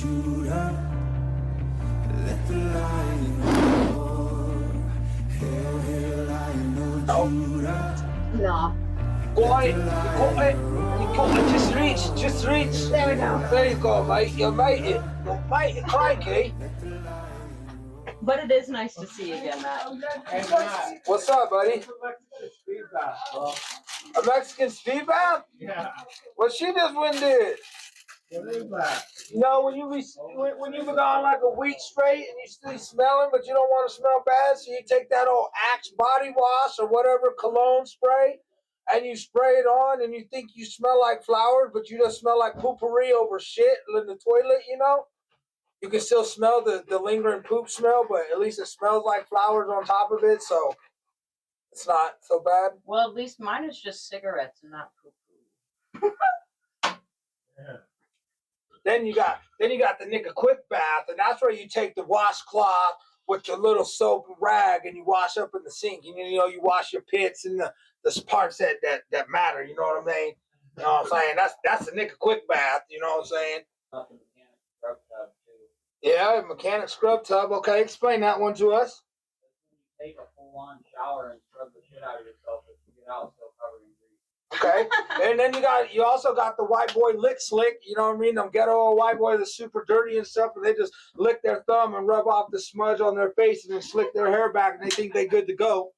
Judah, let the lion roar. Hail, hail, Lion of Judah. No. Go ahead, go ahead. You go, just reach. There we go. There you go, mate. You made it. You made it, cranky. But it is nice to see you again, Matt. Hey, Matt. What's up, buddy? What's the Mexican speed bath, bro? A Mexican speed bath? Yeah. What she just went did? What is that? You know, when you've been on like a week straight and you still smelling, but you don't want to smell bad, so you take that old Axe body wash or whatever cologne spray, and you spray it on, and you think you smell like flowers, but you just smell like poopery over shit in the toilet, you know? You can still smell the lingering poop smell, but at least it smells like flowers on top of it, so it's not so bad. Well, at least mine is just cigarettes and not poo. Yeah. Then you got the nigga quick bath, and that's where you take the washcloth with the little soap rag and you wash up in the sink. And you know, you wash your pits and the parts that matter, you know what I mean? You know what I'm saying? That's the nigga quick bath, you know what I'm saying? Mechanic scrub tub too. Yeah, mechanic scrub tub. Okay, explain that one to us. You take a full-on shower and scrub the shit out of yourself. If you get out, still covered in grease. Okay, and then you also got the white boy lick slick, you know what I mean? Them ghetto white boy that's super dirty and stuff, and they just lick their thumb and rub off the smudge on their face and then slick their hair back, and they think they good to go.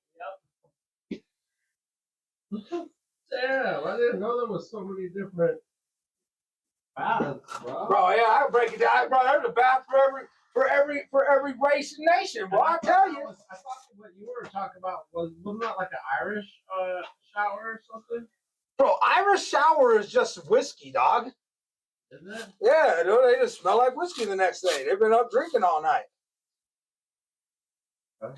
Damn, I didn't know there was so many different baths, bro. Bro, yeah, I break it down, bro. There's a bath for every race and nation, bro. I tell you. I thought what you were talking about wasn't that like an Irish shower or something? Bro, Irish shower is just whiskey, dog. Isn't it? Yeah, dude, they just smell like whiskey the next day. They've been up drinking all night. Huh?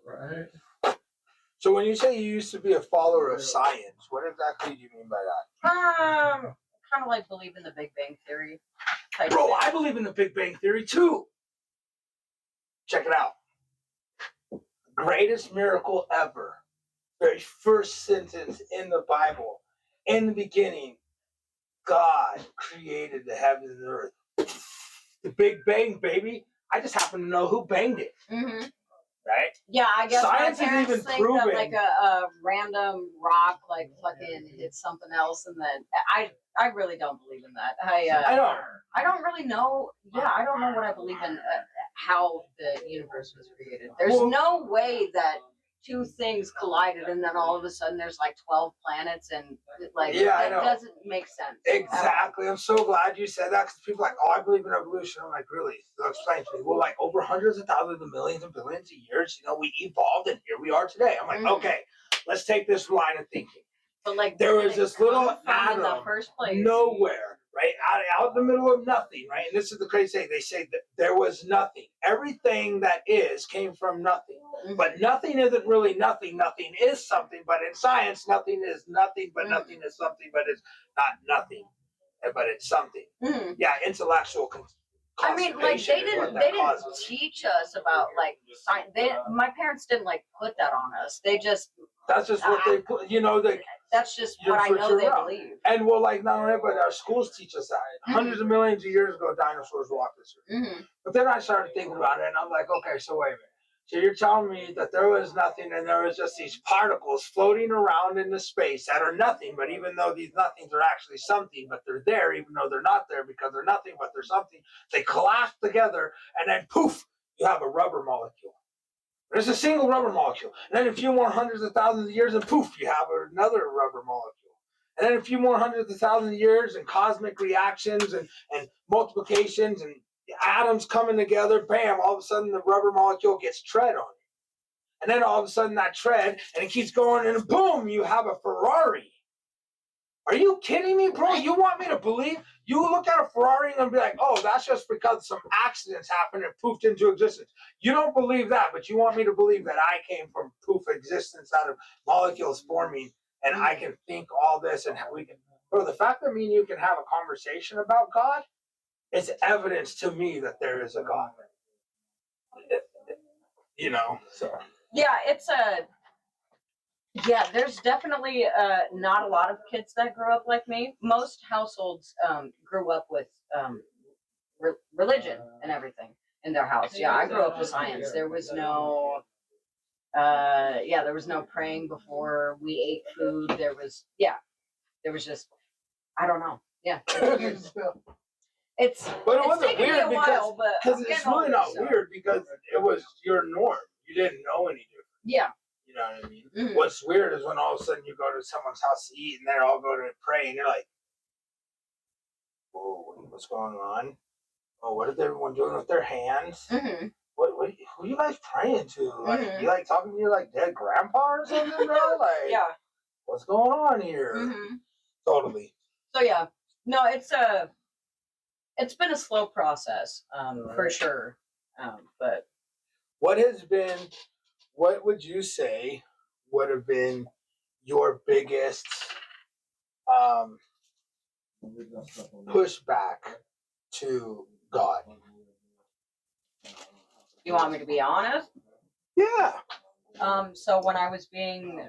Right. So when you say you used to be a follower of science, what exactly do you mean by that? Kind of like believe in the Big Bang Theory. Type Bro, thing. I believe in the Big Bang Theory too. Check it out. Greatest miracle ever. Very first sentence in the Bible. In the beginning, God created the heavens and the earth. The Big Bang, baby. I just happen to know who banged it. Mm-hmm. Right? Yeah, I guess Science my is parents even think proven. that like a random rock like fucking hit something else, and then I really don't believe in that. I don't really know. Yeah, I don't know what I believe in. How the universe was created. There's no way that two things collided and then all of a sudden there's like 12 planets and like Yeah, that doesn't make sense. Exactly. I'm so glad you said that because people are like, oh, I believe in evolution. I'm like, really? So explain to me. Well, like over hundreds of thousands of millions and billions of years, you know, we evolved and here we are today. I'm like, okay, let's take this line of thinking. But like there was this little atom in the first place. nowhere, right? Out in the middle of nothing, right? And this is the crazy thing. They say that there was nothing. Everything that is came from nothing. Mm-hmm. But nothing isn't really nothing. Nothing is something. But in science, nothing is nothing, but nothing is something, but it's not nothing. But it's something. Mm-hmm. Yeah, intellectual I mean, like they didn't teach us about like science. My parents didn't like put that on us. They just that's just what they put. You know, that's just what I know they believe. And well, like not only that, but our schools teach us that. Hundreds of millions of years ago, dinosaurs walked this earth. Mm-hmm. But then I started thinking about it, and I'm like, okay, so wait a minute. So you're telling me that there was nothing, and there was just these particles floating around in the space that are nothing, but even though these nothings are actually something, but they're there, even though they're not there because they're nothing, but they're something, they collapse together, and then poof, you have a rubber molecule. There's a single rubber molecule. And then a few more hundreds of thousands of years, and poof, you have another rubber molecule. And then a few more hundreds of thousands of years, and cosmic reactions, and multiplications, and atoms coming together, bam, all of a sudden the rubber molecule gets tread on it. And then all of a sudden that tread, and it keeps going, and boom, you have a Ferrari. Are you kidding me, bro? You want me to believe? You look at a Ferrari and be like, oh, that's just because some accidents happened and poofed into existence. You don't believe that, but you want me to believe that I came from poof existence out of molecules forming, and I can think all this, and we can. Bro, the fact that me and you can have a conversation about God, it's evidence to me that there is a God. You know, so. Yeah, there's definitely not a lot of kids that grew up like me. Most households grew up with religion and everything in their house. Yeah, I grew up with science. There was no there was no praying before we ate food. There was just, I don't know. Yeah. It's But it it's wasn't taken me weird a while, but because I'm it's getting really older, not so. weird because it was your norm. You didn't know any different. Yeah. You know what I mean? Mhm. What's weird is when all of a sudden you go to someone's house to eat and they're all going to pray and you're like, whoa, what's going on? Oh, what is everyone doing with their hands? Mm-hmm. Who are you guys praying to? Like, Mhm. you like talking to your like dead grandpa or something, bro? Like, Yeah. what's going on here? Mm-hmm. Totally. So yeah, no, it's been a slow process, for sure. But What would you say would have been your biggest pushback to God? you want me to be honest? Yeah. So when I was being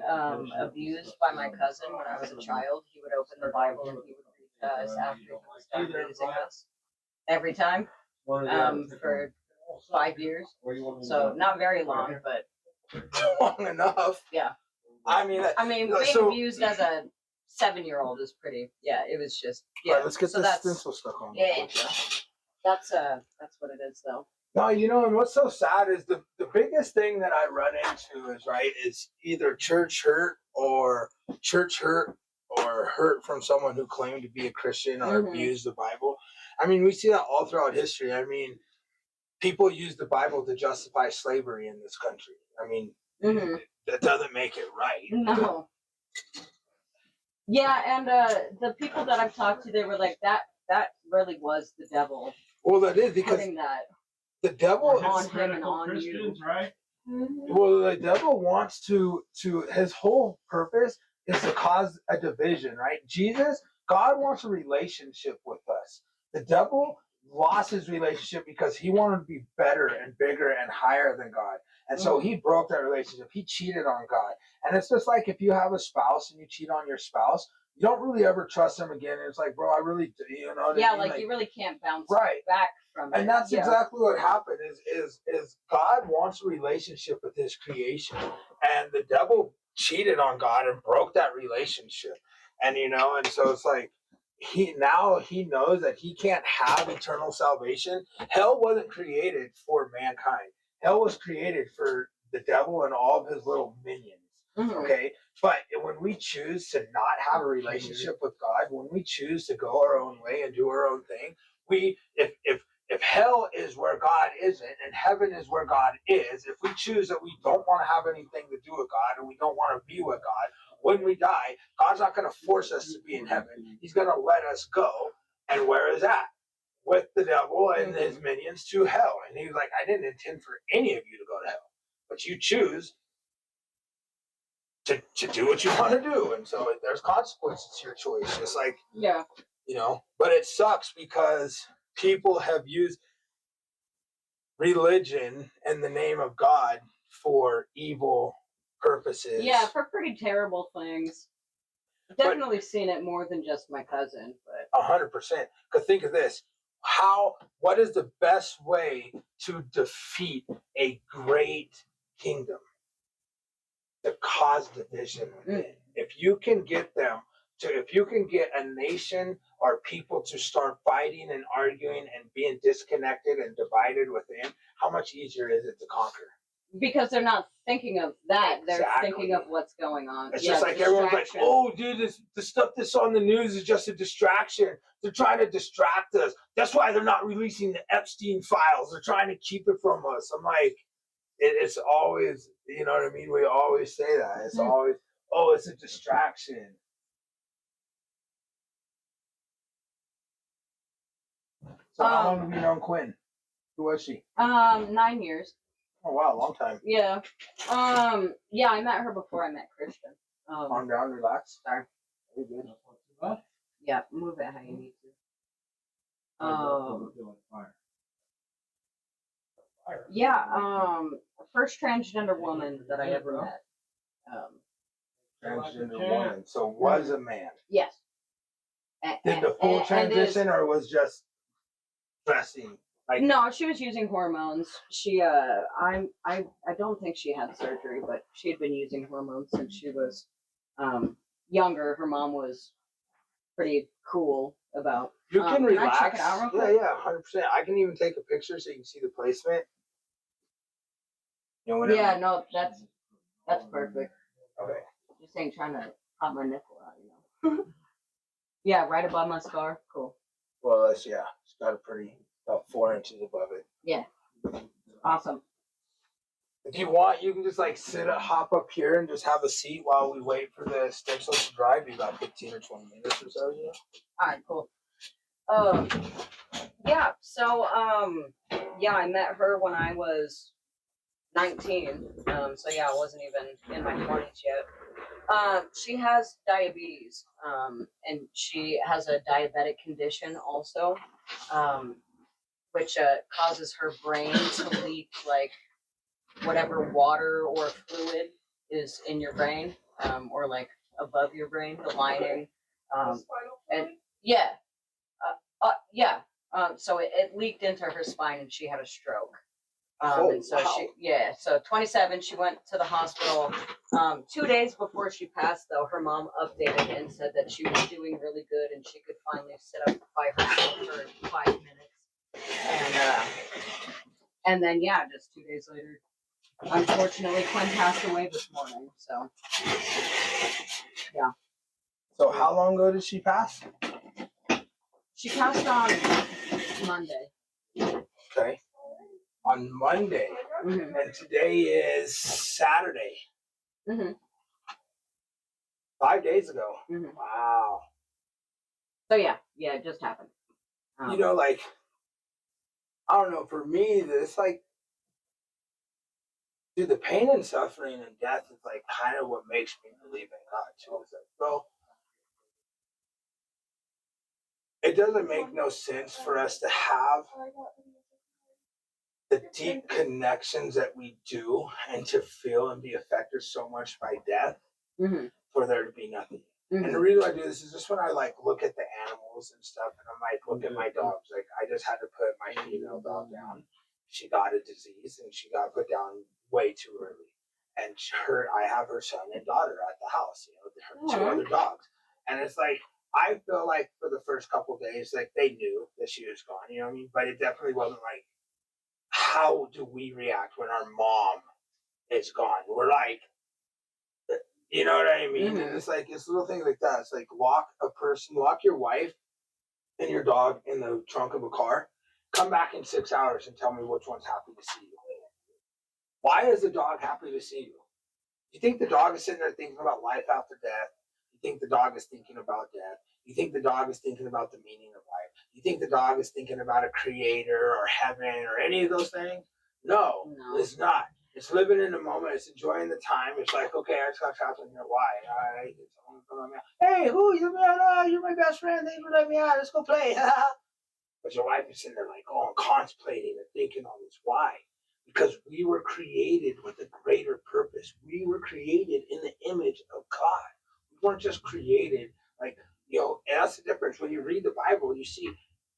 abused by my cousin when I was a child, he would open the Bible and he would read to us after he would start abusing us every time, for 5 years. So not very long, but Long enough. yeah. I mean, being abused as a 7-year-old is pretty. Yeah, it was just. Yeah. All right, let's get so this that's, stencil stuck on. Yeah. That's what it is though. No, you know, and what's so sad is the biggest thing that I run into is either church hurt or hurt from someone who claimed to be a Christian or abused the Bible. I mean, we see that all throughout history. I mean, people use the Bible to justify slavery in this country. I mean, that doesn't make it right. No. Yeah, and the people that I've talked to, they were like, that really was the devil. Well, that is because putting that the devil on him and on Christians, you. right? Well, the devil wants to his whole purpose is to cause a division, right? God wants a relationship with us. The devil lost his relationship because he wanted to be better and bigger and higher than God. And so he broke that relationship. He cheated on God. And it's just like if you have a spouse and you cheat on your spouse, you don't really ever trust them again. And it's like, bro, I really do. You know what I mean? Like you really can't bounce right back from it. And that's exactly what happened is God wants a relationship with his creation. And the devil cheated on God and broke that relationship. And and so it's like he knows that he can't have eternal salvation. Hell wasn't created for mankind. Hell was created for the devil and all of his little minions. Okay? But when we choose to not have a relationship with God, when we choose to go our own way and do our own thing, if hell is where God isn't and heaven is where God is, if we choose that we don't want to have anything to do with God and we don't want to be with God, when we die, God's not going to force us to be in heaven. He's going to let us go. And where is that? With the devil and his minions to hell. And he's like, I didn't intend for any of you to go to hell, but you choose to do what you want to do. And so there's consequences to your choice. Just like, but it sucks because people have used religion in the name of God for evil purposes. Yeah, for pretty terrible things. Definitely seen it more than just my cousin, but 100%. Because think of this: what is the best way to defeat a great kingdom? To cause division within. If you can get a nation or people to start fighting and arguing and being disconnected and divided within, how much easier is it to conquer? Because they're not thinking of that. They're thinking of what's going on. It's just like everyone's like, oh, dude, the stuff that's on the news is just a distraction. They're trying to distract us. That's why they're not releasing the Epstein files. They're trying to keep it from us. I'm like, it's always, you know what I mean? We always say that. It's always, oh, it's a distraction. So how long have you known Quinn? Who was she? 9 years. Oh wow, long time. Yeah. Yeah, I met her before I met Christian. Calm down, relax. Sorry. Are you good? Yeah, move it how you need to. Um, Fire. yeah, first transgender woman that I ever met. Transgender woman. So was a man. Yes. Did the full and transition or was just dressing? Like, no, she was using hormones. She, I don't think she had surgery, but she had been using hormones since she was, younger. Her mom was pretty cool about. you can relax. I check it out real quick? Yeah, 100%. I can even take a picture so you can see the placement. You know what I Yeah, mean? no, that's perfect. Okay. Just ain't trying to pop my nipple out, you know. Yeah, right above my scar. Cool. Well, it's got a pretty about 4 inches above it. Yeah. Awesome. If you want, you can just like hop up here and just have a seat while we wait for the stencil to dry. Be about 15 or 20 minutes or so. Yeah. All right, cool. Yeah. So, yeah, I met her when I was 19. So yeah, I wasn't even in my 20s yet. She has diabetes. And she has a diabetic condition also, which causes her brain to leak like whatever water or fluid is in your brain, or like above your brain, the lining. And yeah, yeah. So it leaked into her spine and she had a stroke. And so wow. so 27, she went to the hospital. 2 days before she passed, though, her mom updated and said that she was doing really good and she could finally sit up by herself for 5 minutes. And then, yeah, just 2 days later, unfortunately, Quinn passed away this morning. So, yeah. So how long ago did she pass? She passed on Monday. Okay. On Monday. Mm-hmm. And today is Saturday. Mm-hmm. 5 days ago. Mm-hmm. Wow. So, yeah, it just happened. You know, like, I don't know, for me, it's like, dude, the pain and suffering and death is like kind of what makes me believe in God too. It's like, bro, it doesn't make no sense for us to have the deep connections that we do and to feel and be affected so much by death for there to be nothing. And the reason I do this is just when I like look at the animals and stuff, and I'm like, look at my dogs. Like, I just had to put my female dog down. She got a disease and she got put down way too early. And I have her son and daughter at the house, you know, her 2 other dogs. And it's like, I feel like for the first couple of days, like they knew that she was gone, you know what I mean? But it definitely wasn't like, how do we react when our mom is gone? We're like, you know what I mean? And it's like, it's little things like that. It's like lock your wife and your dog in the trunk of a car, come back in 6 hours and tell me which one's happy to see you. Why is the dog happy to see you? You think the dog is sitting there thinking about life after death? You think the dog is thinking about death? You think the dog is thinking about the meaning of life? You think the dog is thinking about a creator or heaven or any of those things? No, it's not. It's living in the moment. It's enjoying the time. It's like, okay, I just got trapped in here. Why? Hey, who? You're my best friend. Thanks for letting me out. Let's go play. But your wife is sitting there like, oh, contemplating and thinking on this. Why? Because we were created with a greater purpose. We were created in the image of God. We weren't just created like, you know, and that's the difference. When you read the Bible, you see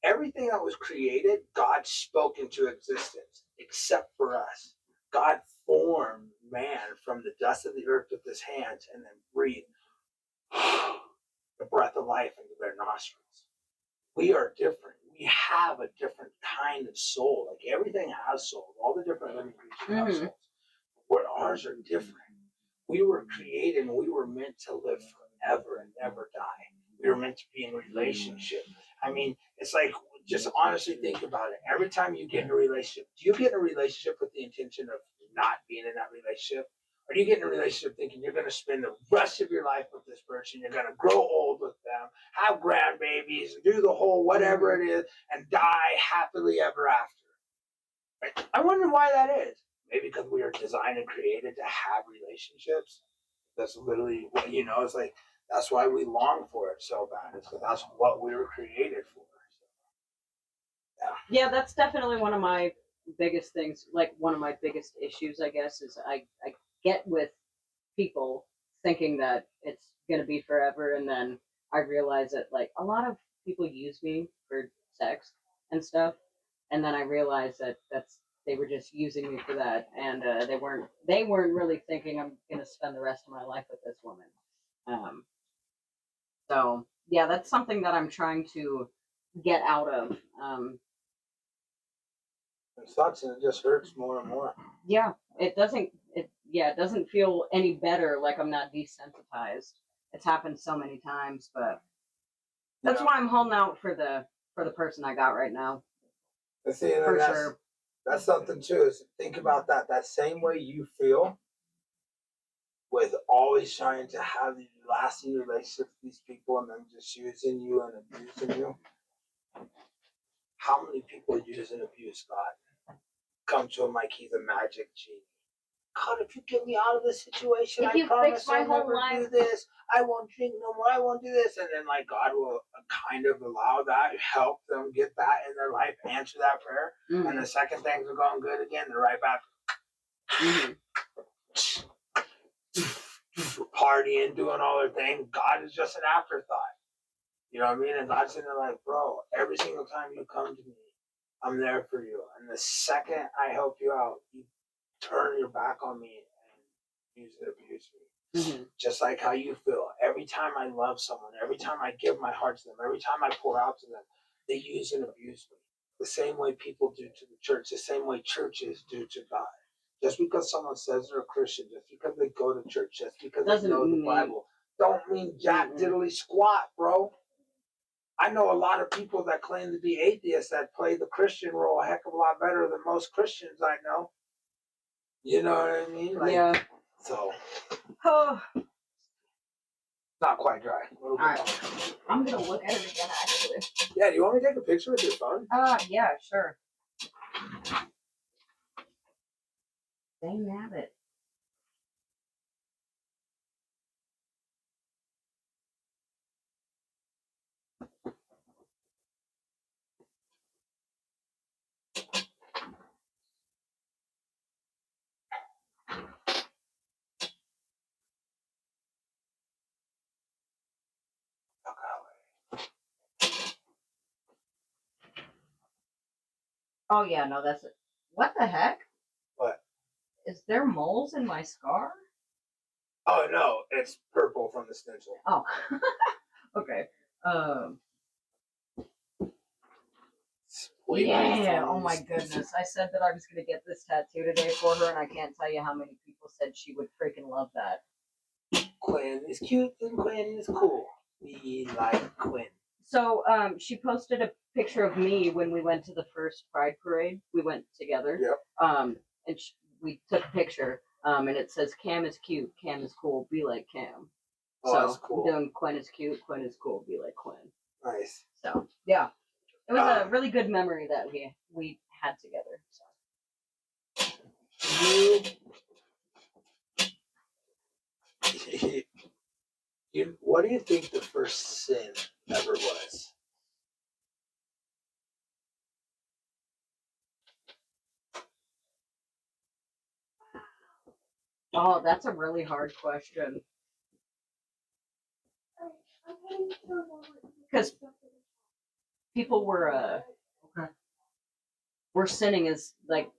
everything that was created, God spoke into existence, except for us. God formed man from the dust of the earth with his hands and then breathed the breath of life into their nostrils. We are different. We have a different kind of soul. Like everything has soul. All the different living creatures have souls. But ours are different. We were created and we were meant to live forever and never die. We were meant to be in relationship. I mean, it's like, just honestly think about it. Every time you get in a relationship, do you get in a relationship with the intention of not being in that relationship? Or do you get in a relationship thinking you're going to spend the rest of your life with this person, you're going to grow old with them, have grandbabies, do the whole whatever it is, and die happily ever after? Right? I wonder why that is. Maybe because we are designed and created to have relationships. That's literally what, you know, it's like, that's why we long for it so bad. It's because that's what we were created for. Yeah, that's definitely one of my biggest things. Like one of my biggest issues, I guess, is I get with people thinking that it's gonna be forever, and then I realize that like a lot of people use me for sex and stuff, and then I realize that they were just using me for that, and they weren't really thinking I'm gonna spend the rest of my life with this woman. Um, so yeah, that's something that I'm trying to get out of. It sucks and it just hurts more and more. Yeah, it doesn't feel any better. Like I'm not desensitized. It's happened so many times, but that's Yeah. why I'm holding out for the person I got right now. And see, and For that's, sure. that's something too. Is think about that. That same way you feel with always trying to have these lasting relationships with these people and then just using you and abusing you. How many people use and abuse God? Come to him like he's a magic genie. God, if you get me out of this situation, If I you promise fix my I'll whole never life. do this. I won't drink no more. I won't do this. And then, like, God will kind of allow that, help them get that in their life, answer that prayer. Mm-hmm. And the second things are going good again, they're right back partying, doing all their thing. God is just an afterthought. You know what I mean? And God's in there like, bro, every single time you come to me, I'm there for you. And the second I help you out, you turn your back on me and use and abuse me. Mm-hmm. Just like how you feel. Every time I love someone, every time I give my heart to them, every time I pour out to them, they use and abuse me. The same way people do to the church, the same way churches do to God. Just because someone says they're a Christian, just because they go to church, just because they know the Bible, don't mean jack diddly squat, bro. I know a lot of people that claim to be atheists that play the Christian role a heck of a lot better than most Christians I know. You know what I mean? Like, yeah. So, Oh. not quite dry. All right. I'm gonna look at it again, actually. Yeah, do you want me to take a picture with your phone? Yeah, sure. Dang nabbit. Oh yeah, no, that's it. What the heck? What? Is there moles in my scar? Oh no, it's purple from the stencil. Oh. Okay. Yeah. Oh my goodness. I said that I was gonna get this tattoo today for her, and I can't tell you how many people said she would freaking love that. Quinn is cute and Quinn is cool. We like Quinn. So, she posted a picture of me when we went to the first Pride parade. We went together. Yep. And we took a picture. And it says Cam is cute, Cam is cool, be like Cam. Oh, So that's cool. we're doing Quinn is cute, Quinn is cool, be like Quinn. Nice. So yeah, it was a really good memory that we had together. So. What do you think the first sin ever was? Oh, that's a really hard question. Because people were sinning as like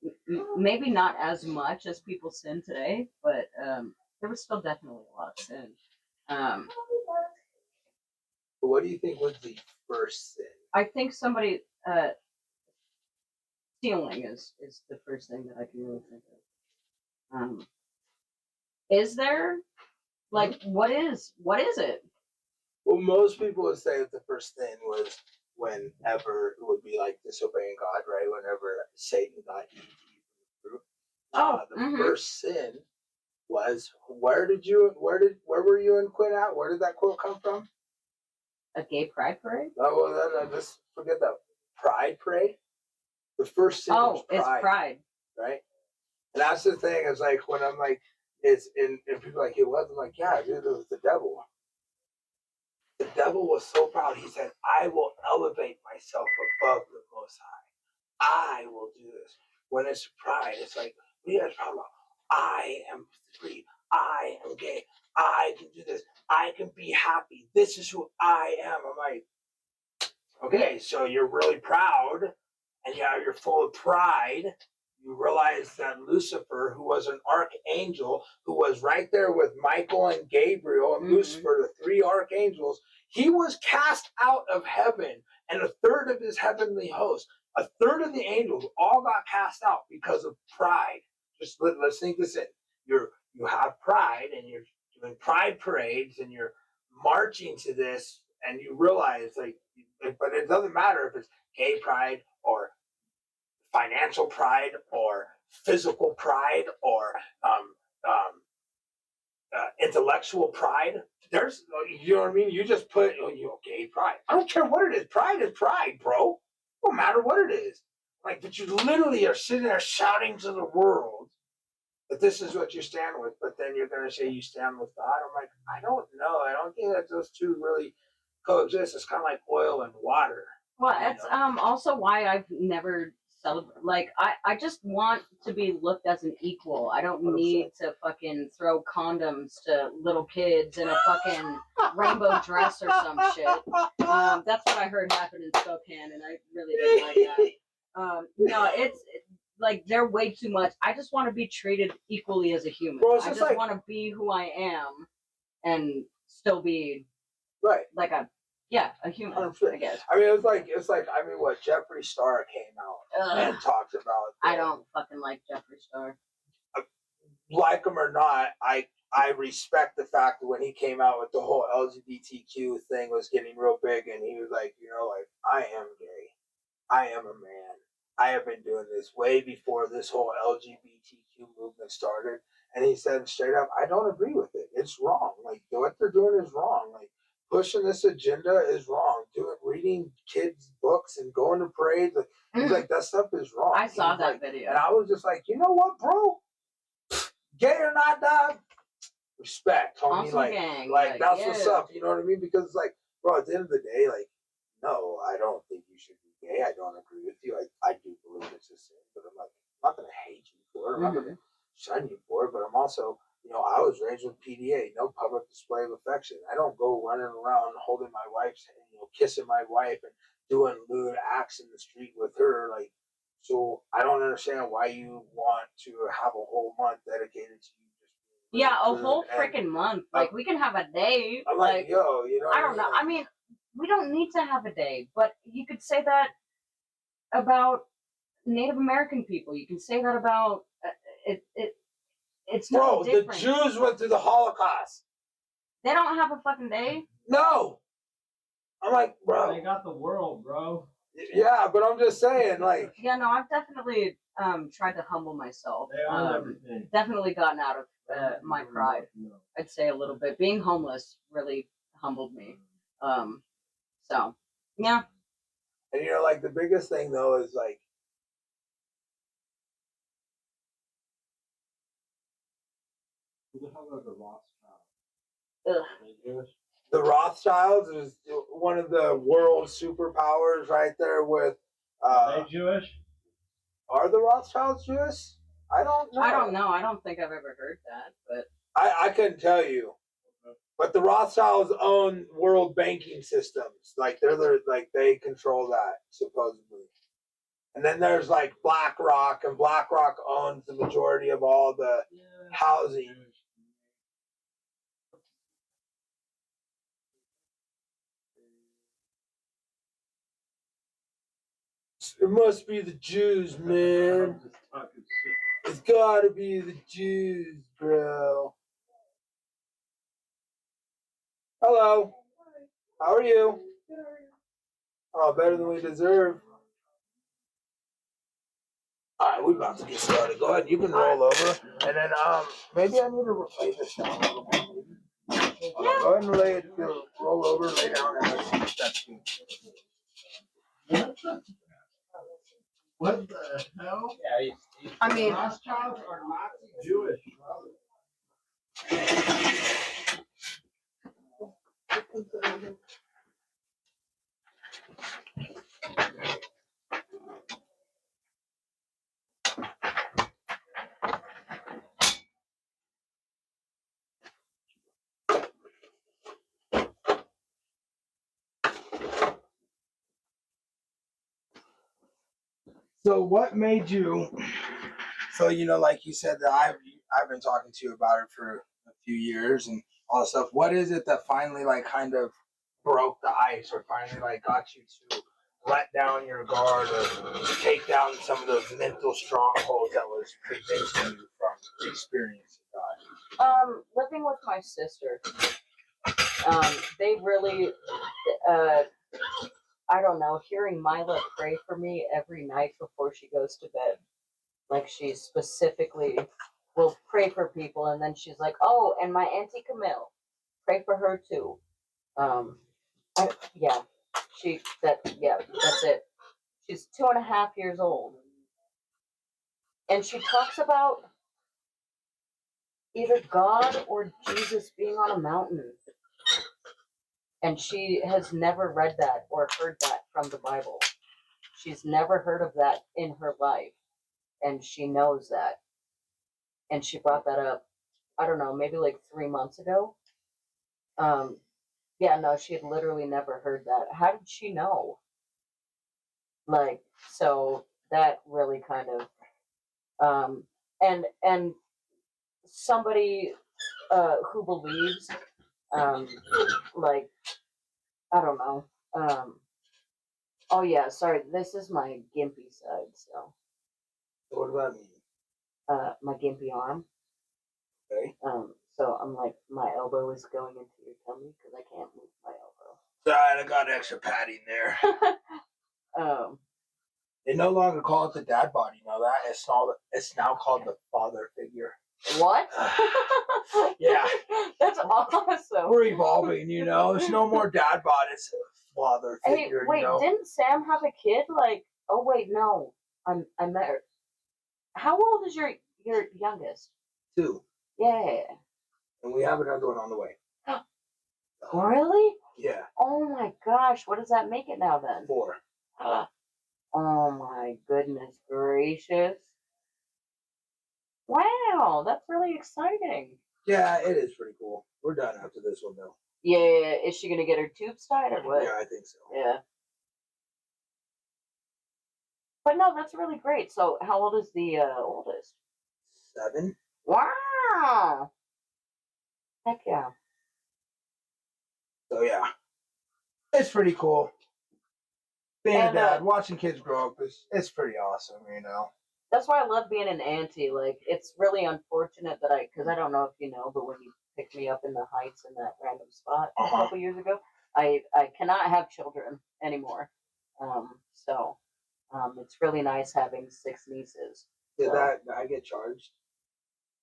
maybe not as much as people sin today, but there was still definitely a lot of sin. What do you think was the first sin? I think somebody stealing is the first thing that I can really think of. Is there like what is it? Well, most people would say that the first sin was whenever it would be like disobeying God, right? Whenever Satan got Eve from the fruit. The first sin was where were you and Quinn at? Where did that quote come from? A gay pride parade? Oh, well, just forget that. Pride parade? The first sin was pride. It's pride. Right? And that's the thing, is like when I'm like, it's and people are like, it was, I'm like, yeah, dude, it was the devil. The devil was so proud. He said, I will elevate myself above the Most High. I will do this. When it's pride, it's like, we guys talking about, I am free. I am gay. I can do this. I can be happy. This is who I am. I'm like, okay, so you're really proud, and yeah, you're full of pride. You realize that Lucifer, who was an archangel, who was right there with Michael and Gabriel and Lucifer, the three archangels, he was cast out of heaven, and a third of his heavenly host, a third of the angels, all got cast out because of pride. Just let's think this in. You have pride, and you're doing pride parades, and you're marching to this, and you realize, like, but it doesn't matter if it's gay pride or financial pride or physical pride or intellectual pride. There's, you know what I mean? You just put, gay pride. I don't care what it is. Pride is pride, bro. No matter what it is. Like, but you literally are sitting there shouting to the world that this is what you stand with, but then you're going to say you stand with God. I'm like, I don't know. I don't think that those two really coexist. It's kind of like oil and water. Well, that's also why I've never celebrated. Like, I just want to be looked as an equal. I don't need to fucking throw condoms to little kids in a fucking rainbow dress or some shit. That's what I heard happen in Spokane, and I really didn't like that. No, it's like they're way too much. I just want to be treated equally as a human. Well, I just want to be who I am and still be right, like a human. I guess. I mean, it's like what Jeffree Star came out and talked about. I don't fucking like Jeffree Star. Like him or not, I respect the fact that when he came out with the whole LGBTQ thing was getting real big, and he was like, like, I am gay, I am a man. I have been doing this way before this whole LGBTQ movement started. And he said straight up, I don't agree with it. It's wrong. Like, what they're doing is wrong. Like, pushing this agenda is wrong. Reading kids' books and going to parades. He's like, that stuff is wrong. I saw that video. And I was just like, you know what, bro? Gay or not, dog? Respect, homie. Also gang. Like, that's what's up. You know what I mean? Because, like, bro, at the end of the day, like, no, I don't think you should be gay. I don't agree with you. I do believe it's a sin, but I'm not going to hate you for it. I'm not going to shun you for it, but I'm also, I was raised with PDA, no public display of affection. I don't go running around holding my wife's hand, kissing my wife and doing lewd acts in the street with her. Like, so I don't understand why you want to have a whole month dedicated to you. Yeah, a whole freaking month. Like, we can have a day. I'm like, yo, I don't know. I mean, we don't need to have a day, but you could say that about Native American people. You can say that about it's no different. The Jews went through the Holocaust. They don't have a fucking day. No, I'm like, bro. They got the world, bro. Yeah, but I'm just saying, like. Yeah, no, I've definitely tried to humble myself. Definitely gotten out of my pride. I'd say a little bit. Being homeless really humbled me. So, yeah. And like the biggest thing though is like, who the hell are the Rothschilds? Ugh. The Rothschilds is one of the world superpowers right there with. Are they Jewish? Are the Rothschilds Jewish? I don't know. I don't think I've ever heard that, but I couldn't tell you. But the Rothschilds own world banking systems. Like they control that supposedly. And then there's like BlackRock, and BlackRock owns the majority of all the housing. It must be the Jews, man. It's gotta be the Jews, bro. Hello. How are you? Oh, better than we deserve. Alright, we're about to get started. Go ahead, you can roll over. And then maybe I need to lay this down a little bit. Go ahead and roll over, lay down, and let's see if that's good. What the hell? Yeah, I mean, Rothschilds are Nazi Jewish, So what made you? So like you said that I've been talking to you about it for a few years and all that stuff. What is it that finally like kind of broke the ice, or finally like got you to let down your guard or take down some of those mental strongholds that was preventing you from experiencing God? Living with my sister. They really, I don't know, hearing Mila pray for me every night before she goes to bed. Like she specifically will pray for people, and then she's like, "Oh, and my auntie Camille, pray for her too." Yeah, that's it. She's 2.5 years old, and she talks about either God or Jesus being on a mountain, and she has never read that or heard that from the Bible. She's never heard of that in her life, and she knows that. And she brought that up, I don't know, maybe like 3 months ago. Yeah, no, she had literally never heard that. How did she know? Like, so that really kind of, and somebody who believes, like, I don't know. Oh yeah, sorry, this is my gimpy side. So, So what does that mean? my gimpy arm. Okay. So I'm like, my elbow is going into your tummy because I can't move my elbow. Sorry, I got extra padding there. They no longer call it the dad bod. You know that it's now called the father figure. What? Yeah. That's awesome. We're evolving, It's no more dad bod. It's a father figure. Hey, wait, didn't Sam have a kid? Like, oh wait, no, I met her. How old is your youngest? 2. Yeah. And we have another one on the way. Really? Yeah. Oh my gosh, what does that make it now then? 4. Oh my goodness gracious. Wow, that's really exciting. Yeah, it is pretty cool. We're done after this one though. Yeah, is she gonna get her tubes tied or what? Yeah, I think so. Yeah. But no, that's really great. So how old is the oldest? 7. Wow. Heck yeah. So yeah, it's pretty cool. Being a And, dad, watching kids grow up it's pretty awesome, That's why I love being an auntie. Like, it's really unfortunate that because I don't know if you know, but when you picked me up in the Heights in that random spot a couple years ago, I cannot have children anymore. So it's really nice having 6 nieces. Did So, I get charged?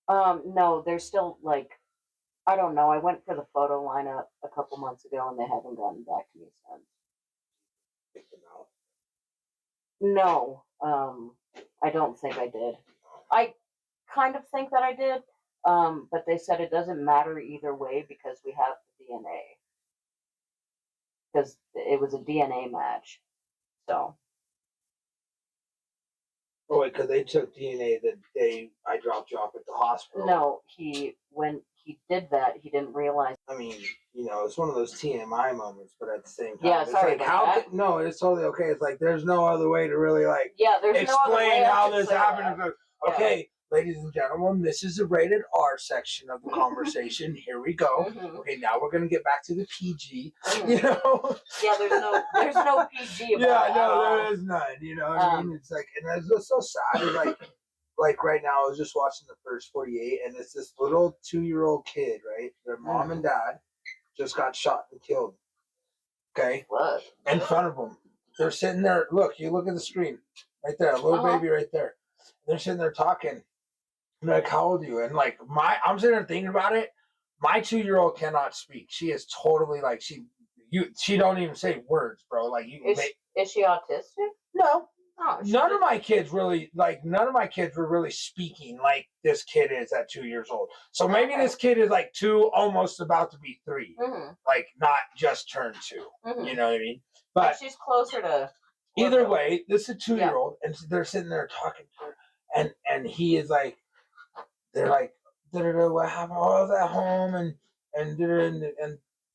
no, they're still like, I don't know. I went for the photo lineup a couple months ago, and they haven't gotten back to me since. Pick them out. No, I don't think I did. I kind of think that I did, but they said it doesn't matter either way because we have the DNA. Because it was a DNA match. So. Oh wait, because they took DNA the day I dropped you off at the hospital. No, when he did that, he didn't realize. I mean, it's one of those TMI moments, but at the same time, Yeah, it's sorry like about that. no, it's totally okay. It's like there's no other way to really there's explain no other way how I this could say happened. that. Okay, ladies and gentlemen, this is the rated R section of the conversation. Here we go. Mhm. Okay, now we're gonna get back to the PG. Mhm. Yeah, there's no PG about it. Yeah, at no, all. there is none. You know what I mean? It's like, and it's just so sad. It's like right now, I was just watching the first 48, and it's this little 2-year-old kid, right? Their mom and dad just got shot and killed. Okay, What? in front of them, they're sitting there. Look at the screen right there, a little baby right there. They're sitting there talking. And like, how old are you? And like I'm sitting there thinking about it. My 2-year-old cannot speak. She is totally like she don't even say words, bro. Like Is she autistic? No. Oh, None of my kids were really speaking like this kid is at 2 years old. So maybe this kid is like 2, almost about to be 3. Mm-hmm. Like not just turned 2. Mm-hmm. You know what I mean? But she's closer to. Either way, this is a 2-year-old, and they're sitting there talking to her, and he is like, they're like, what happened? Oh, I was at home, and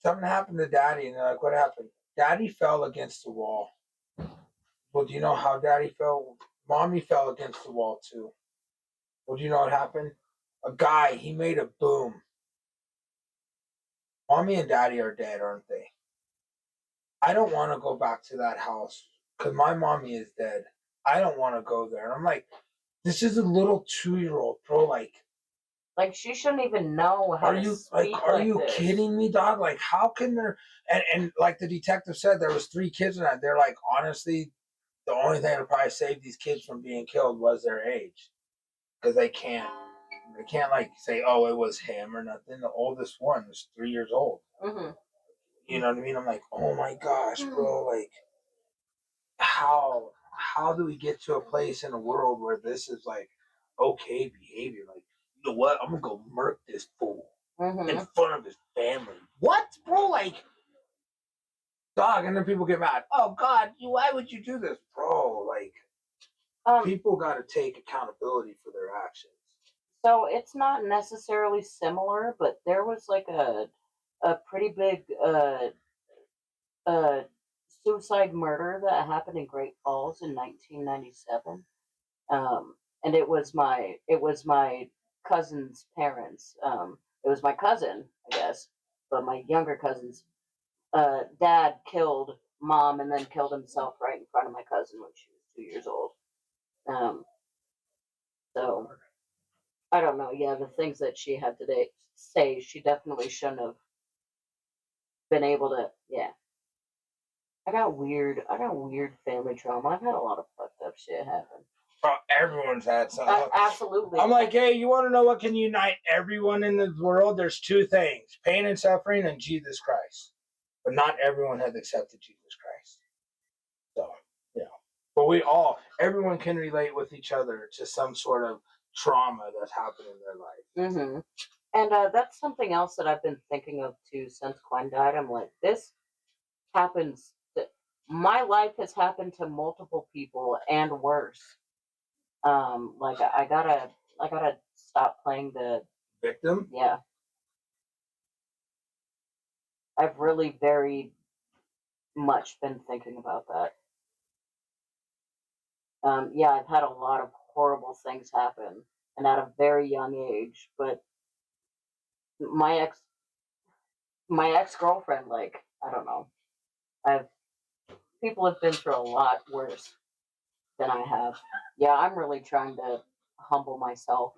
something happened to Daddy, and they're like, what happened? Daddy fell against the wall. Well, do you know how Daddy fell? Mommy fell against the wall too. Well, do you know what happened? A guy, he made a boom. Mommy and daddy are dead, aren't they? I don't want to go back to that house because my mommy is dead. I don't want to go there. And I'm like, this is a little 2-year-old, bro. Like she shouldn't even know how are to you speak are like you this. kidding me, dog? Like, how can there? And like the detective said, there was 3 kids in that. They're like, honestly, the only thing that probably saved these kids from being killed was their age, because they can't like say, oh, it was him or nothing. The oldest one was 3 years old. Mm-hmm. You know what I mean? I'm like, oh my gosh, bro. Like, how do we get to a place in a world where this is like okay behavior? Like, you know what? I'm gonna go murk this fool in front of his family. What, bro? Like, dog, and then people get mad. Oh God, why would you do this, bro? Like, people got to take accountability for their actions. So it's not necessarily similar, but there was like a pretty big uh suicide murder that happened in Great Falls in 1997. And it was my cousin's parents. It was my cousin, I guess, but my younger cousin's dad killed mom and then killed himself right in front of my cousin when she was 2 years old. So I don't know. Yeah, the things that she had to say, she definitely shouldn't have been able to. Yeah, I got weird family trauma. I've had a lot of fucked up shit happen. Bro, everyone's had something. Absolutely. I'm like, hey, you want to know what can unite everyone in the world? There's 2 things: pain and suffering, and Jesus Christ. But not everyone has accepted Jesus Christ. So, yeah. But everyone can relate with each other to some sort of trauma that's happened in their life. Mm-hmm. And that's something else that I've been thinking of too since Gwen died. I'm like, this happens. My life has happened to multiple people and worse. Like I gotta stop playing the victim. Yeah, I've really very much been thinking about that. Yeah, I've had a lot of horrible things happen, and at a very young age. But my ex girlfriend, like, I don't know, I've people have been through a lot worse than I have. Yeah, I'm really trying to humble myself.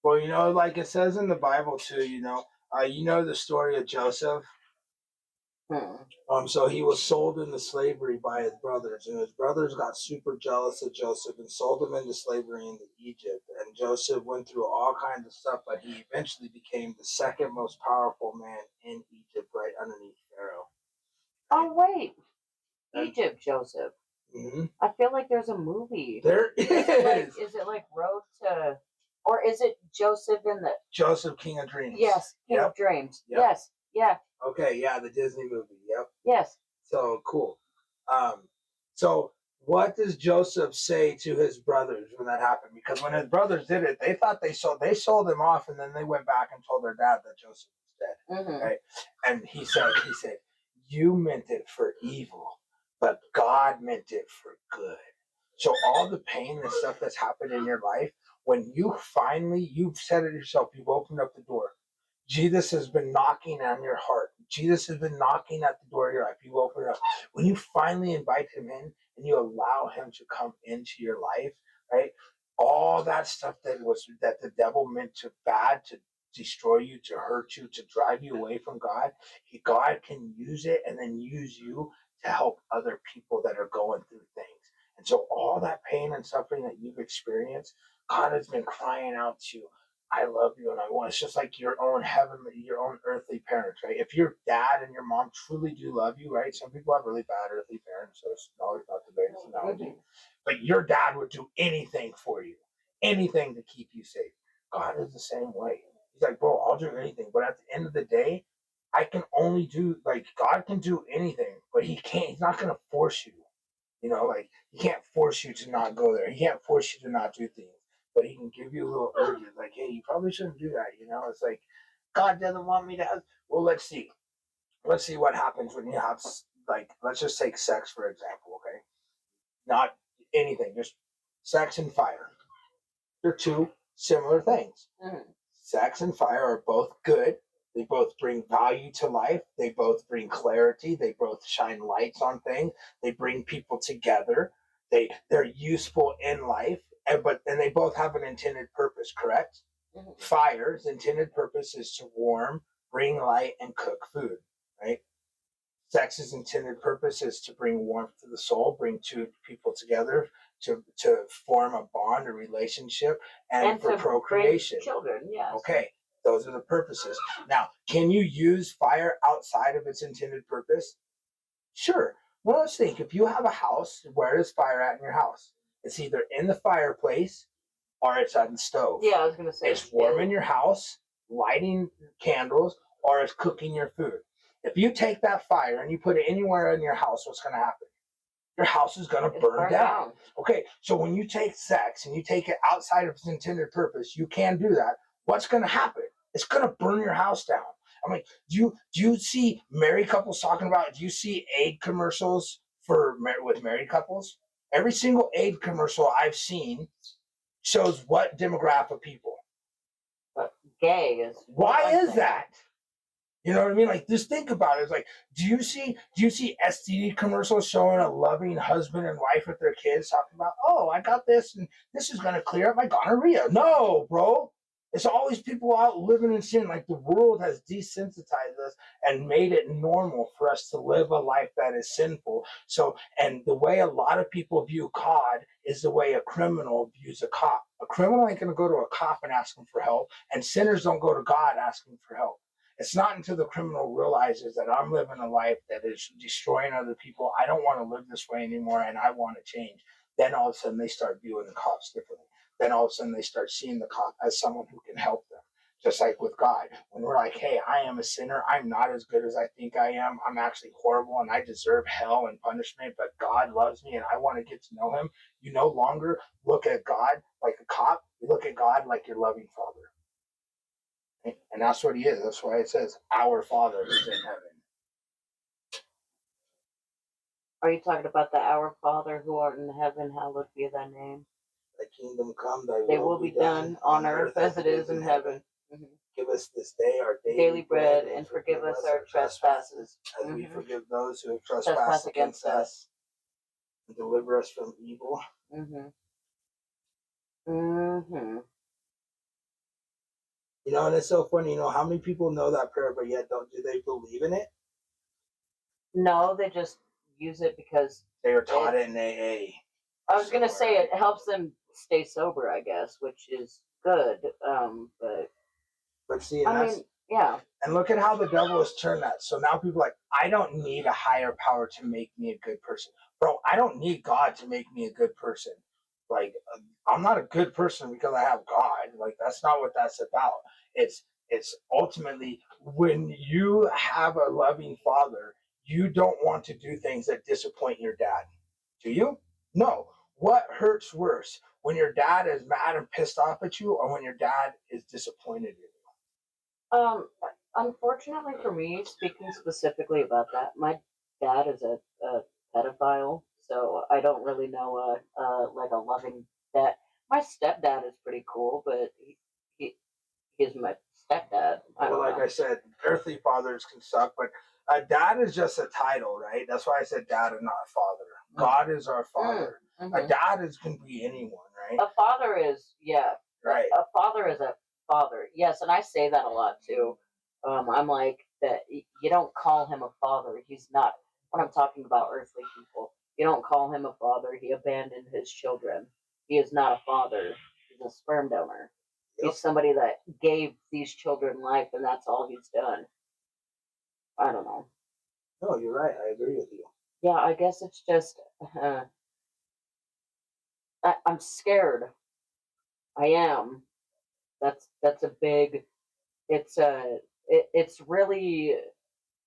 Well, like it says in the Bible too. You know the story of Joseph. So he was sold into slavery by his brothers, and his brothers got super jealous of Joseph and sold him into slavery into Egypt. And Joseph went through all kinds of stuff, but he eventually became the second most powerful man in Egypt, right underneath Pharaoh. Oh wait, Egypt Joseph. Mm-hmm. I feel like there's a movie. There is. Is it like Road to, or is it Joseph in the Joseph King of Dreams? Yes, King of Dreams. Yep. Yes, yeah. Okay, yeah, the Disney movie. Yep. Yes. So cool. So what does Joseph say to his brothers when that happened? Because when his brothers did it, they thought they sold him off, and then they went back and told their dad that Joseph was dead. Mm-hmm. Right? And he said, you meant it for evil, but God meant it for good. So all the pain and stuff that's happened in your life, when you've said it yourself, you've opened up the door. Jesus has been knocking on your heart. Jesus has been knocking at the door of your life. You open it up. When you finally invite him in and you allow him to come into your life, right? All that stuff that the devil meant to bad, to destroy you, to hurt you, to drive you away from God, God can use it and then use you to help other people that are going through things. And so all that pain and suffering that you've experienced, God has been crying out to you. I love you and I want. It's just like your own earthly parents, right? If your dad and your mom truly do love you, right? Some people have really bad earthly parents, so it's always not the greatest analogy. But your dad would do anything for you, anything to keep you safe. God is the same way. He's like, bro, I'll do anything. But at the end of the day, I can only do, like, God can do anything, but he's not going to force you. Like, he can't force you to not go there. He can't force you to not do things. But he can give you a little urges, like, hey, you probably shouldn't do that. It's like God doesn't want me to have. Well, let's see. Let's see what happens when you have, like, let's just take sex for example. Okay, not anything, just sex and fire. They're two similar things. Sex and fire are both good. They both bring value to life. They both bring clarity. They both shine lights on things. They bring people together. They're useful in life, and they both have an intended purpose. Correct? Fire's intended purpose is to warm, bring light, and cook food. Right? Sex's intended purpose is to bring warmth to the soul, bring two people together to form a bond, a relationship, and for procreation. Children, yes. Okay, those are the purposes. Now, can you use fire outside of its intended purpose? Sure. Well, let's think. If you have a house, where is fire at in your house? It's either in the fireplace or it's on the stove. Yeah, I was going to say. It's warm in your house, lighting candles, or it's cooking your food. If you take that fire and you put it anywhere in your house, what's going to happen? Your house is going to burn down. Okay, so when you take sex and you take it outside of its intended purpose, you can do that. What's going to happen? It's going to burn your house down. I mean, do you see married couples talking about? Do you see aid commercials with married couples? Every single aid commercial I've seen shows what demographic of people. But gay is. Why is that? You know what I mean? Like, just think about it. It's like, do you see STD commercials showing a loving husband and wife with their kids talking about, oh, I got this and this is going to clear up my gonorrhea? No, bro. It's always people out living in sin. Like, the world has desensitized us and made it normal for us to live a life that is sinful. So, and the way a lot of people view God is the way a criminal views a cop. A criminal ain't going to go to a cop and ask him for help, and sinners don't go to God asking for help. It's not until the criminal realizes that I'm living a life that is destroying other people, I don't want to live this way anymore, and I want to change. Then all of a sudden they start viewing the cops differently. Then all of a sudden they start seeing the cop as someone who can help them. Just like with God, when we're like, hey, I am a sinner. I'm not as good as I think I am. I'm actually horrible and I deserve hell and punishment, but God loves me and I want to get to know him. You no longer look at God like a cop. You look at God like your loving Father. And that's what he is. That's why it says, our Father is in heaven. Are you talking about the Our Father who art in heaven, hallowed be thy name? Thy kingdom come, thy will be done on earth as it is in heaven. Give us this day our daily bread, and forgive us our trespasses, as we forgive those who have trespassed against us. And deliver us from evil. You know, and it's so funny, how many people know that prayer, but yet do they believe in it? No, they just use it because they were taught it in AA. I was gonna say it helps them stay sober, I guess, which is good. But see, yeah. And look at how the devil has turned that. So now people are like, I don't need a higher power to make me a good person, bro. I don't need God to make me a good person. Like, I'm not a good person because I have God. Like, that's not what that's about. It's ultimately when you have a loving Father, you don't want to do things that disappoint your dad. Do you? No. What hurts worse? When your dad is mad and pissed off at you, or when your dad is disappointed in you? Unfortunately for me, speaking specifically about that, my dad is a pedophile, so I don't really know like a loving dad. My stepdad is pretty cool, but he's my stepdad. I said, earthly fathers can suck, but a dad is just a title, right? That's why I said dad and not father. God is our Father. A dad can be anyone, right? A father is, yeah. Right. A father is a father. Yes, and I say that a lot too. I'm like, that you don't call him a father. He's not, when I'm talking about earthly people, you don't call him a father. He abandoned his children. He is not a father. He's a sperm donor. Yep. He's somebody that gave these children life, and that's all he's done. I don't know. No, you're right. I agree with you. Yeah, I guess it's just, I'm scared. I am. That's a big, it's really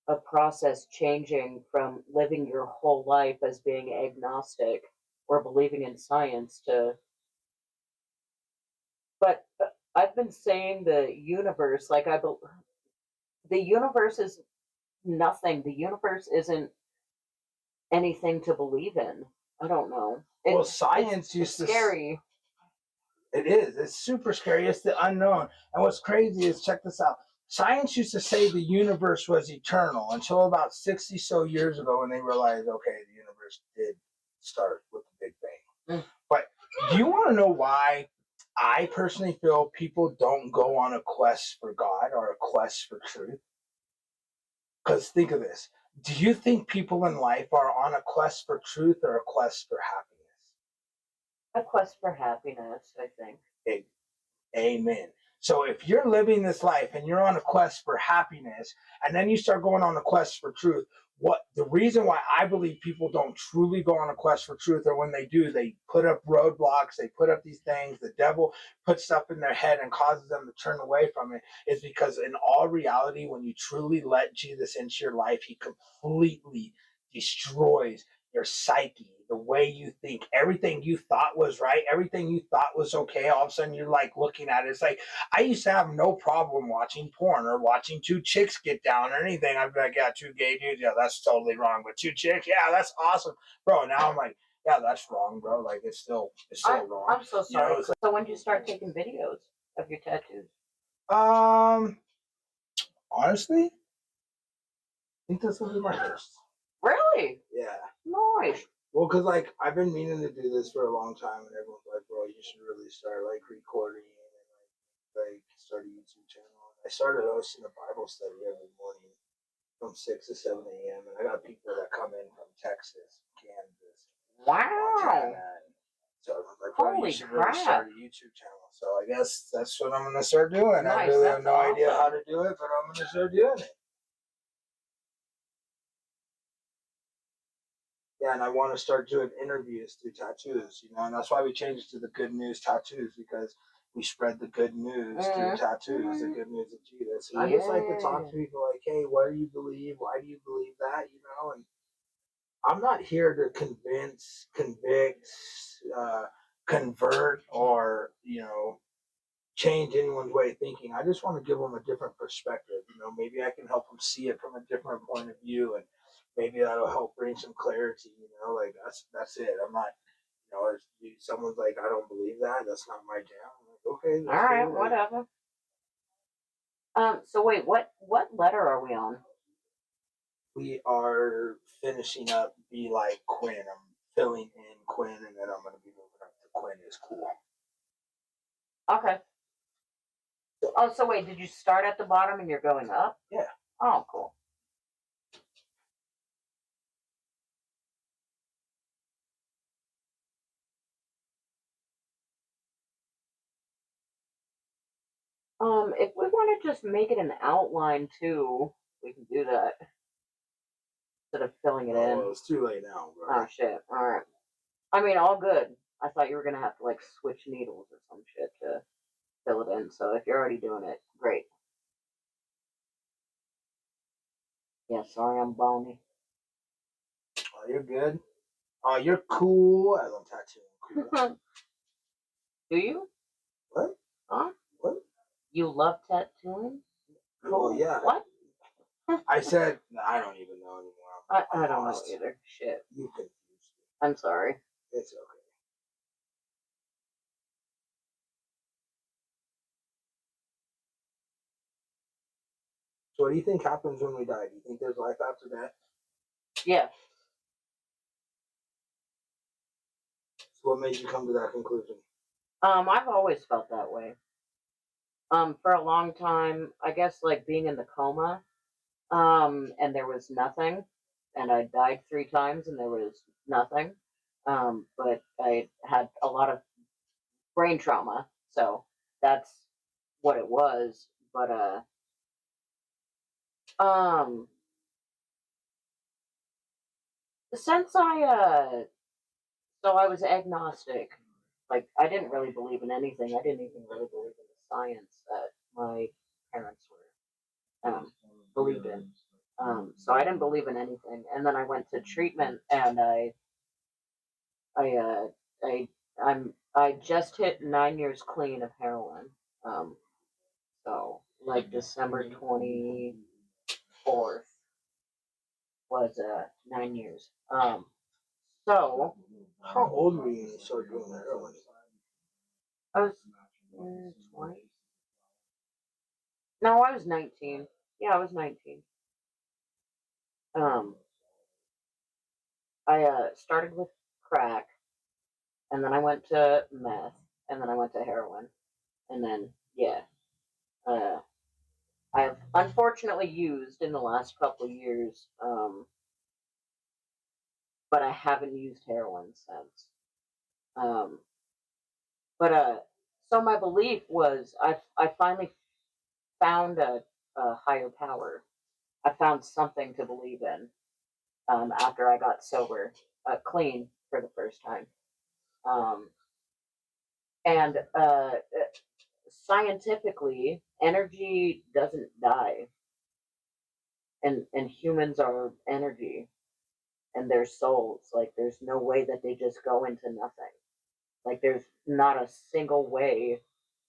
a process changing from living your whole life as being agnostic or believing in science to, but I've been saying the universe, like the universe is nothing. The universe isn't anything to believe in. I don't know. Well, science it's used to scary. It is. It's super scary. It's the unknown. And what's crazy is, check this out. Science used to say the universe was eternal until about 60 so years ago when they realized, okay, the universe did start with the Big Bang. But do you want to know why I personally feel people don't go on a quest for God or a quest for truth? Because think of this. Do you think people in life are on a quest for truth or a quest for happiness? A quest for happiness, I think. Amen. So if you're living this life and you're on a quest for happiness, and then you start going on a quest for truth, what the reason why I believe people don't truly go on a quest for truth, or when they do, they put up roadblocks, they put up these things, the devil puts stuff in their head and causes them to turn away from it, is because in all reality, when you truly let Jesus into your life, he completely destroys your psyche, the way you think, everything you thought was right, everything you thought was okay, all of a sudden you're like looking at it. It's like I used to have no problem watching porn or watching two chicks get down or anything. I'd be like, yeah, two gay dudes, yeah, that's totally wrong. But two chicks, yeah, that's awesome. Bro, now I'm like, yeah, that's wrong, bro. Like it's still wrong. I'm so sorry. You know, So when did you start taking videos of your tattoos? Honestly, I think this will be my first. Really? Yeah. Nice. Well, because like I've been meaning to do this for a long time, and everyone's like, "Bro, you should really start like recording and like start a YouTube channel." I started hosting a Bible study every morning from 6 to 7 a.m. and I got people that come in from Texas, Kansas, Wow. Montana. And so I was like, "Bro, Holy you should really crap. start a YouTube channel." So I guess that's what I'm gonna start doing. I Nice, really have that's no idea how awesome. to do it, but I'm gonna start doing it. Yeah, and I want to start doing interviews through tattoos, you know, and that's why we changed it to the Good News Tattoos, because we spread the good news through tattoos, the good news of Jesus. And I just like to talk to people like, hey, what do you believe? Why do you believe that? You know, and I'm not here to convince, convict, convert, or, you know, change anyone's way of thinking. I just want to give them a different perspective. You know, maybe I can help them see it from a different point of view, and maybe that'll help bring some clarity. You know, like that's it. I'm not, you know, if someone's like, I don't believe that. That's not my jam. I'm like, okay, All right, cool. whatever. So wait, what letter are we on? We are finishing up Be Like Quinn. I'm filling in Quinn, and then I'm going to be moving up to Quinn is cool. Okay. Oh, so wait, did you start at the bottom and you're going up? Yeah. Oh, cool. If we want to just make it an outline too, we can do that instead of filling it in. Well, it's too late now, bro. Oh shit! All right. I mean, all good. I thought you were gonna have to like switch needles or some shit to fill it in. So if you're already doing it, great. Yeah, sorry, I'm bony. Oh, you're good. Oh, you're cool. I love tattooing. Cool. Do you? What? Huh? What? You love tattooing? Cool. Well, yeah. What? I said I don't even know anymore. I don't know either. Shit. You confused me. I'm sorry. It's okay. So what do you think happens when we die? Do you think there's life after death? Yeah. So what made you come to that conclusion? I've always felt that way. For a long time, I guess like being in the coma, and there was nothing, and I died 3 times and there was nothing. But I had a lot of brain trauma, so that's what it was. But um, since so I was agnostic. Like I didn't really believe in anything. I didn't even really believe in the science that my parents were believed in. So I didn't believe in anything. And then I went to treatment, and I I just hit 9 years clean of heroin. like December 24th was 9 years. So How old were you when you started doing heroin? I was 20. No, I was 19. Yeah, I was 19. I started with crack, and then I went to meth, and then I went to heroin, and then yeah, I've unfortunately used in the last couple of years, but I haven't used heroin since. Um, but so my belief was I finally found a higher power. I found something to believe in after I got sober, clean for the first time. Um, and scientifically, energy doesn't die, and humans are energy, and their souls. Like, there's no way that they just go into nothing. Like, there's not a single way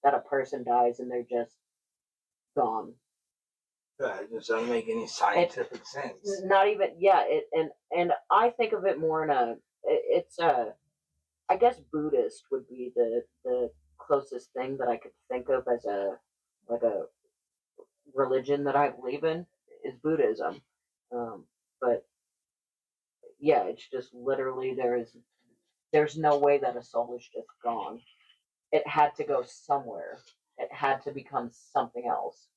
that a person dies and they're just gone. It just doesn't make any scientific sense. Not even, yeah. And I think of it more in it's I guess Buddhist would be the closest thing that I could think of as a religion that I believe in is Buddhism. But yeah, it's just literally there's no way that a soul is just gone. It had to go somewhere. It had to become something else.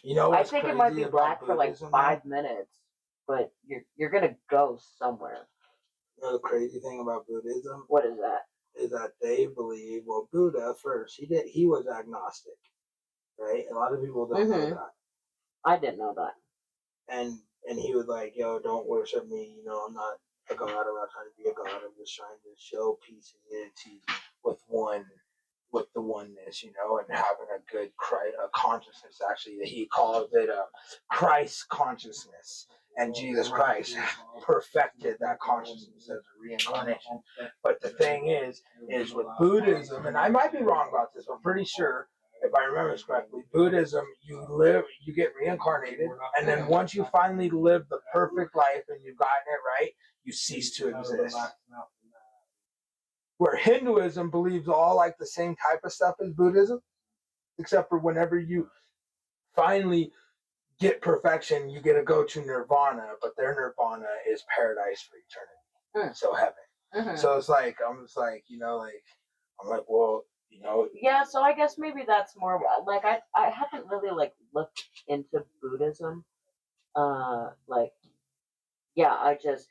You know I what's think it crazy might be about black for like Buddhism, 5 minutes, but you're gonna go somewhere. You know the crazy thing about Buddhism What is that? is that they believe, well, Buddha first, he was agnostic, right? A lot of people don't know that. I didn't know that. And he was like, yo, don't worship me, I'm not a god, I'm not trying to be a god, I'm just trying to show peace and unity with the oneness, and having a good consciousness. Actually, he calls it Christ consciousness, and Jesus Christ perfected that consciousness as a reincarnation. But the thing is with Buddhism, and I might be wrong about this, but I'm pretty sure, if I remember this correctly, Buddhism, you get reincarnated, and then once you finally live the perfect life and you've gotten it right, you cease to exist. Where Hinduism believes all like the same type of stuff as Buddhism, except for whenever you finally get perfection, you get to go to nirvana, but their nirvana is paradise for eternity. So heaven. So it's like, I'm just like, I'm like, well, Yeah, so I guess maybe that's more like I haven't really like looked into Buddhism. Like, yeah, I just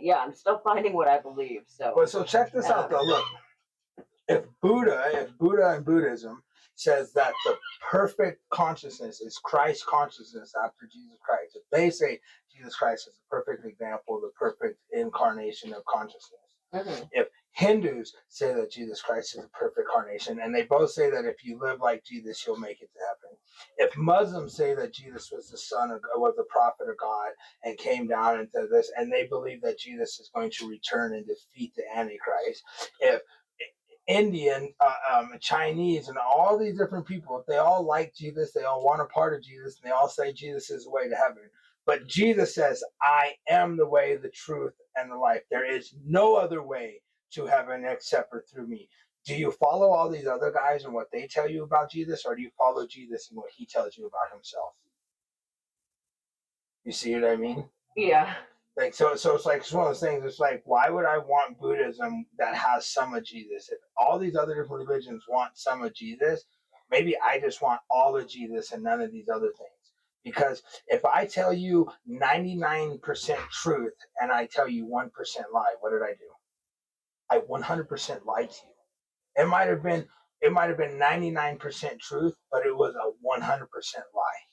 yeah, I'm still finding what I believe. So But so check this out though. Look, if Buddha and Buddhism says that the perfect consciousness is Christ consciousness after Jesus Christ, if they say Jesus Christ is a perfect example of the perfect incarnation of consciousness, if Hindus say that Jesus Christ is a perfect incarnation, and they both say that if you live like Jesus, you'll make it to heaven. If Muslims say that Jesus was the son of God, was the prophet of God, and came down into this, and they believe that Jesus is going to return and defeat the Antichrist. If Indian, Chinese, and all these different people, if they all like Jesus, they all want a part of Jesus, and they all say Jesus is the way to heaven. But Jesus says, I am the way, the truth, and the life. There is no other way to heaven except for through me. Do you follow all these other guys and what they tell you about Jesus, or do you follow Jesus and what he tells you about himself? You see what I mean? yeah. Like, so it's like, it's one of those things. It's like, why would I want Buddhism that has some of Jesus? If all these other different religions want some of Jesus, maybe I just want all of Jesus and none of these other things. Because if I tell you 99% truth and I tell you 1% lie, what did I do? I 100% lied to you. It might have been 99% truth, but it was a 100% lie,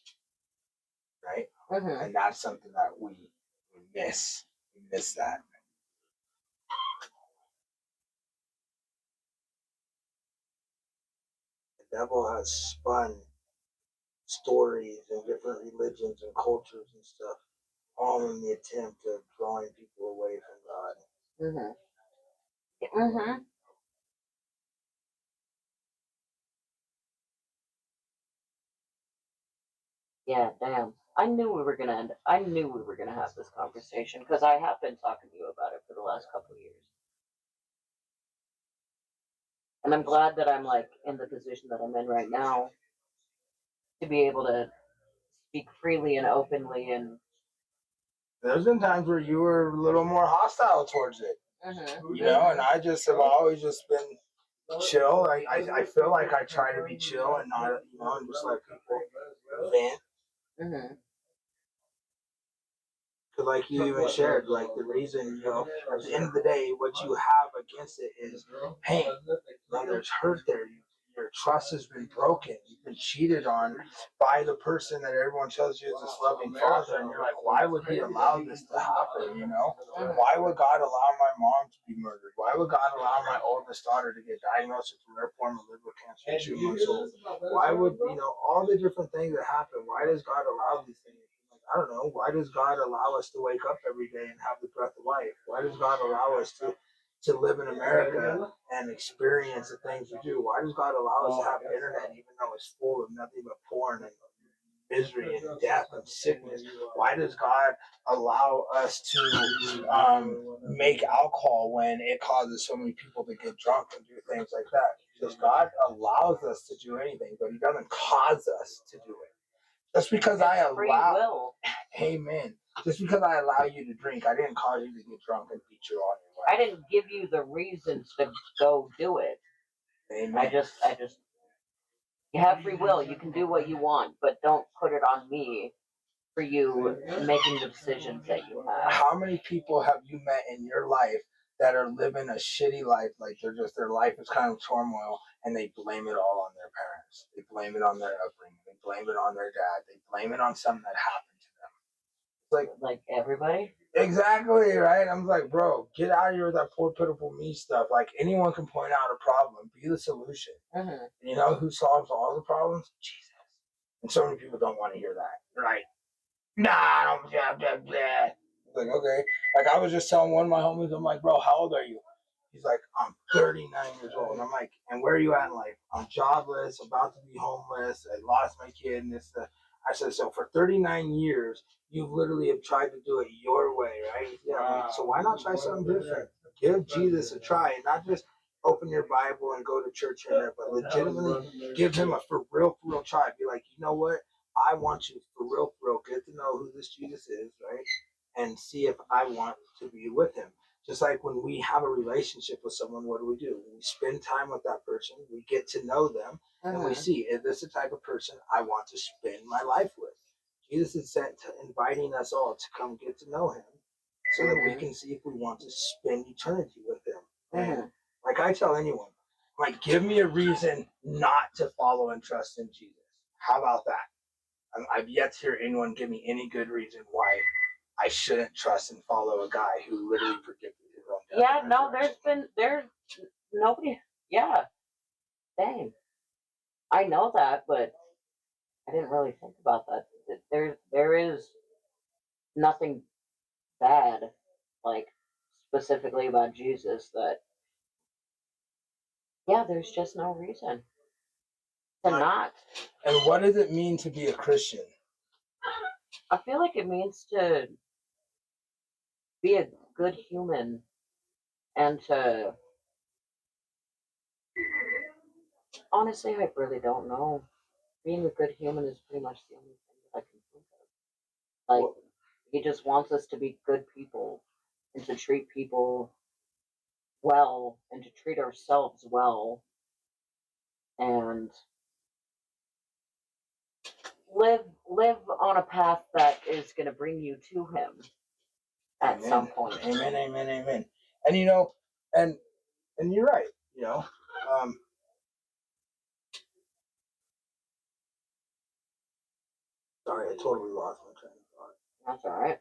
right? And that's something that we miss. We miss that. The devil has spun stories and different religions and cultures and stuff, all in the attempt of drawing people away from God. Yeah, damn. I knew we were gonna have this conversation because I have been talking to you about it for the last couple of years. And I'm glad that I'm like in the position that I'm in right now to be able to speak freely and openly and There's been times where you were a little more hostile towards it, you know, and I just have always just been chill. I feel like I try to be chill and not, you know, and just let people vent. Because like you even shared, like the reason, you know, at the end of the day, what you have against it is pain. Now there's hurt there. Your trust has been broken. You've been cheated on by the person that everyone tells you is this loving father. And you're like, why would he allow this to happen, you know? Why would God allow my mom to be murdered? Why would God allow my oldest daughter to get diagnosed with a rare form of liver cancer at 2 months old? Why would, you know, all the different things that happen, why does God allow these things? I don't know. Why does God allow us to wake up every day and have the breath of life? Why does God allow us to live in America and experience the things we do? Why does God allow us to have internet even though it's full of nothing but porn and misery and death and sickness? Why does God allow us to make alcohol when it causes so many people to get drunk and do things like that? Because God allows us to do anything, but he doesn't cause us to do it. Just because I allow, amen. Just because I allow you to drink, I didn't cause you to get drunk and beat you on your way. I didn't give you the reasons to go do it. Amen. I just, you have free will. You can do what you want, but don't put it on me for you making the decisions that you have. How many people have you met in your life that are living a shitty life, like their life is kind of turmoil, and they blame it all on their parents? They blame it on their upbringing. They blame it on their dad. They blame it on something that happened to them. It's like everybody. Exactly, right? I'm like, bro, get out of here with that poor, pitiful me stuff. Like, anyone can point out a problem, be the solution. And you know who solves all the problems? Jesus. And so many people don't want to hear that. They're like, nah, I don't, blah, blah, blah. Like, okay. Like, I was just telling one of my homies, I'm like, bro, how old are you? He's like, I'm 39 years old. And I'm like, and where are you at in life? I'm jobless, about to be homeless. I lost my kid and this. I said, so for 39 years, you literally have tried to do it your way, right? Yeah. Like, so why not try something different? Give Jesus a try, and not just open your Bible and go to church here and there, but legitimately give him a for real try. Be like, you know what? I want you for real, get to know who this Jesus is, right? And see if I want to be with him. Just like when we have a relationship with someone, what do? We spend time with that person, we get to know them, and we see, is this the type of person I want to spend my life with? Jesus is sent to inviting us all to come get to know him so that we can see if we want to spend eternity with him. And like I tell anyone, like, give me a reason not to follow and trust in Jesus. How about that? I've yet to hear anyone give me any good reason why I shouldn't trust and follow a guy who literally predicted his own death. Yeah, no, there's nobody. Yeah, dang. I know that, but I didn't really think about that. There is nothing bad, like specifically about Jesus. That yeah, there's just no reason to not. And what does it mean to be a Christian? I feel like it means to be a good human and to honestly, I really don't know. Being a good human is pretty much the only thing that I can think of. Like, he just wants us to be good people and to treat people well and to treat ourselves well and live on a path that is going to bring you to him at some point. Amen. And you know, and you're right. You know, sorry, I totally lost my train of thought. That's all right.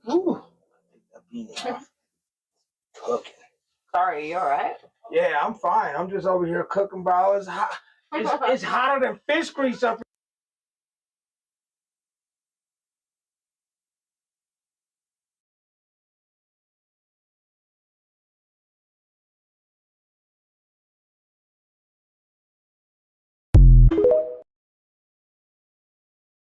Ooh, that bean is cooking. Sorry, you all right? Yeah, I'm fine. I'm just over here cooking, bro. It's hot. It's hotter than fish grease up